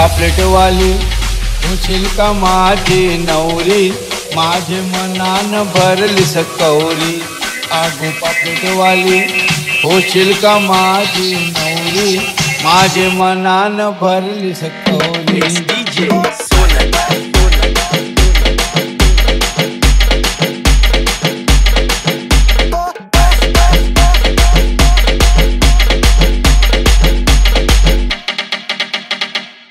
पापलेटवाली होशील का माझी नवरी, माझे मनान भरली सकौरी। आगो पापलेटवाली होशील का माझी नवरी, माझे मनान भरली सकौरी। DJ सोनल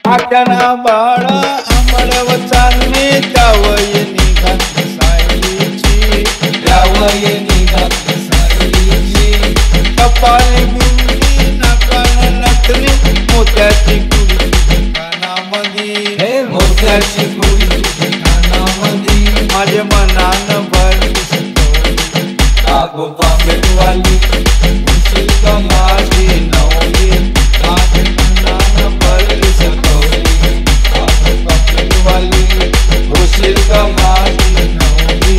आट्याना बाळा आंबळव चालणे, त्यावयनी घातली सायलीची, त्यावयनी घातली सायलीची। कपाळी बिंदी नाकान नथनी, मोत्याची कुडी तुझी कानामधी, हे मोत्याची कुडी तुझी कानामधी, माझे मनान भरली सकौरी। आगो पापलेटवाली होशील का माझी नवरी, माझे मनान भरली सकौरी। आगो पापलेटवाली होशील का माझी नवरी,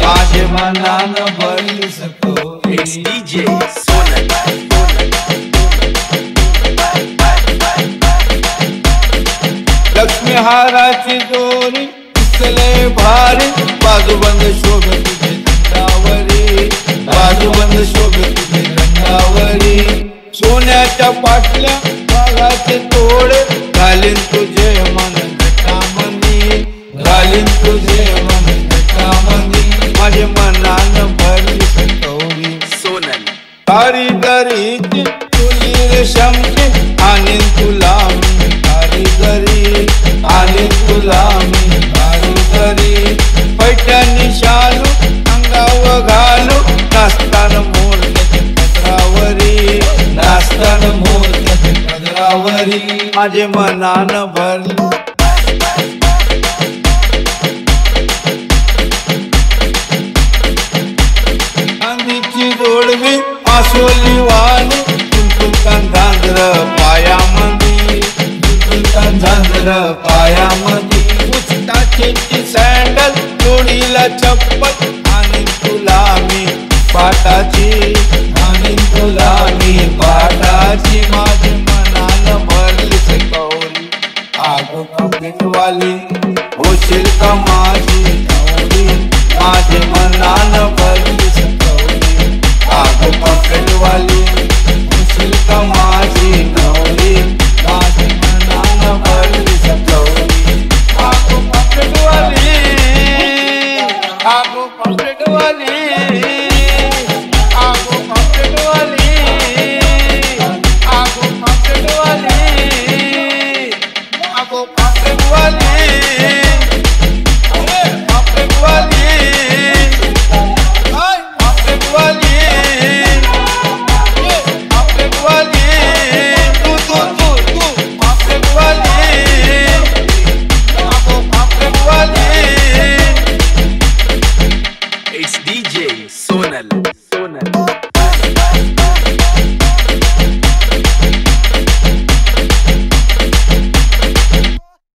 माझे मनान भरली सकौरी। DJ सोनल लक्ष्मी हाराची दोरी दिसले भारी, बाजूबंद शोभे तुझे दंडावरी, बाजूबंद शोभे तुझे दंडावरी। सोन्याच्या पाटल्या वाघाचे तोडे, घालीन तुझे मन जटामंदी, घालीन तुझे मन जटामंदी, माझे मनान भरली सकौरी। सोनल कारीगरीची तुली रेशमची, आणीन तुला मी कारीगरी, आणीन तुला मी कारीगरी। पैठणी शालू अंगावर घालू, नाचतान मोर त्याच्या पदरावरी, नाचतान मोर त्याच्या पदरावरी, माझे मनान भरली। चांदीची जोडवी आसोली वाणी, तुलतुलतान झांजर पायामंदी, तुलतुलतान झांजर पायामंदी। उचटाची सँडल जोडीला चप्पल, आणि तुला मी पाटाची, आणि तुला मी पाटाची, माझे मनान भरली सकौरी। आगो पापलेटवाली होशील का